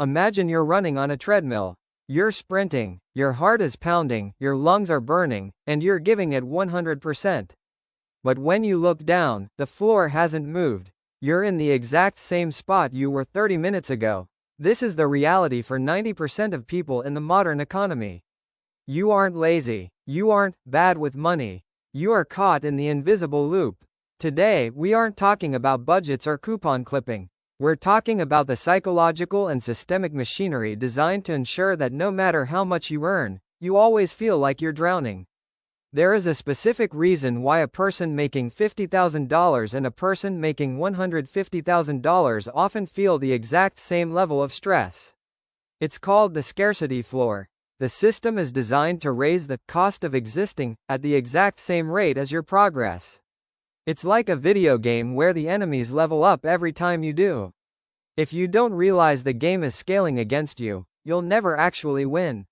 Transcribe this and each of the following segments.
Imagine you're running on a treadmill. You're sprinting, your heart is pounding, your lungs are burning, and you're giving it 100%. But when you look down, the floor hasn't moved. You're in the exact same spot you were 30 minutes ago. This is the reality for 90% of people in the modern economy. You aren't lazy. You aren't bad with money. You are caught in the invisible loop. Today, we aren't talking about budgets or coupon clipping. We're talking about the psychological and systemic machinery designed to ensure that no matter how much you earn, you always feel like you're drowning. There is a specific reason why a person making $50,000 and a person making $150,000 often feel the exact same level of stress. It's called the scarcity floor. The system is designed to raise the cost of existing at the exact same rate as your progress. It's like a video game where the enemies level up every time you do. If you don't realize the game is scaling against you, you'll never actually win.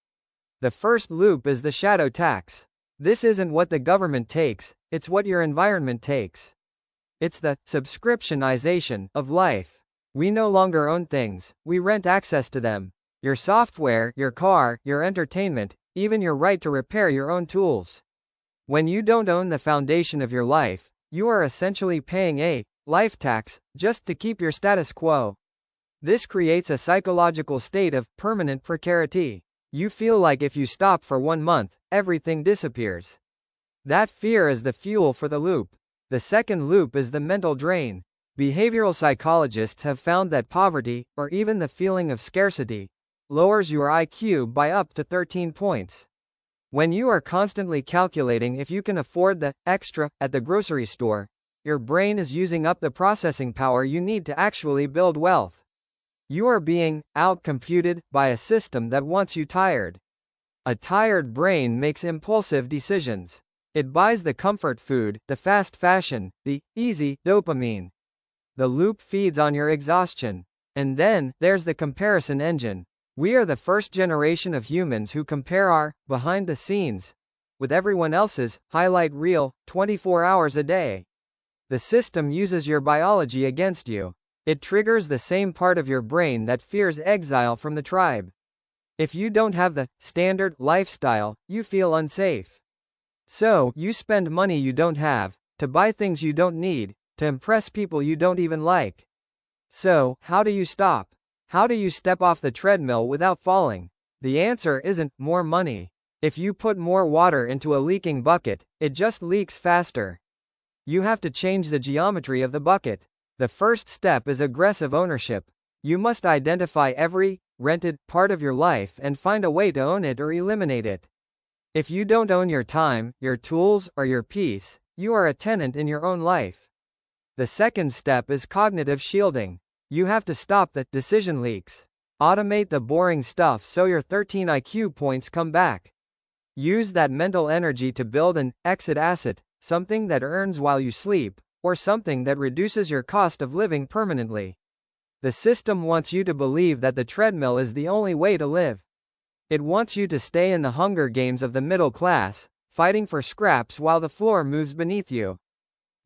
The first loop is the shadow tax. This isn't what the government takes, it's what your environment takes. It's the subscriptionization of life. We no longer own things, we rent access to them. Your software, your car, your entertainment, even your right to repair your own tools. When you don't own the foundation of your life, you are essentially paying a life tax just to keep your status quo. This creates a psychological state of permanent precarity. You feel like if you stop for 1 month, everything disappears. That fear is the fuel for the loop. The second loop is the mental drain. Behavioral psychologists have found that poverty, or even the feeling of scarcity, lowers your IQ by up to 13 points. When you are constantly calculating if you can afford the extra at the grocery store, your brain is using up the processing power you need to actually build wealth. You are being out-computed by a system that wants you tired. A tired brain makes impulsive decisions. It buys the comfort food, the fast fashion, the easy dopamine. The loop feeds on your exhaustion. And then, there's the comparison engine. We are the first generation of humans who compare our behind the scenes with everyone else's highlight reel 24 hours a day. The system uses your biology against you. It triggers the same part of your brain that fears exile from the tribe. If you don't have the standard lifestyle, you feel unsafe. So, you spend money you don't have, to buy things you don't need, to impress people you don't even like. So, how do you stop? How do you step off the treadmill without falling? The answer isn't more money. If you put more water into a leaking bucket, it just leaks faster. You have to change the geometry of the bucket. The first step is aggressive ownership. You must identify every rented part of your life and find a way to own it or eliminate it. If you don't own your time, your tools, or your peace, you are a tenant in your own life. The second step is cognitive shielding. You have to stop the decision leaks. Automate the boring stuff so your 13 IQ points come back. Use that mental energy to build an exit asset, something that earns while you sleep, or something that reduces your cost of living permanently. The system wants you to believe that the treadmill is the only way to live. It wants you to stay in the Hunger Games of the middle class, fighting for scraps while the floor moves beneath you.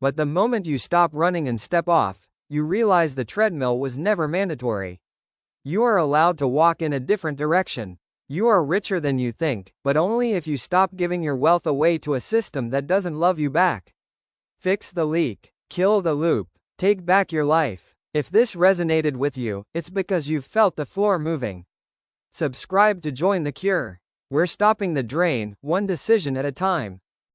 But the moment you stop running and step off, you realize the treadmill was never mandatory. You are allowed to walk in a different direction. You are richer than you think, but only if you stop giving your wealth away to a system that doesn't love you back. Fix the leak. Kill the loop. Take back your life. If this resonated with you, it's because you've felt the floor moving. Subscribe to join the cure. We're stopping the drain, one decision at a time.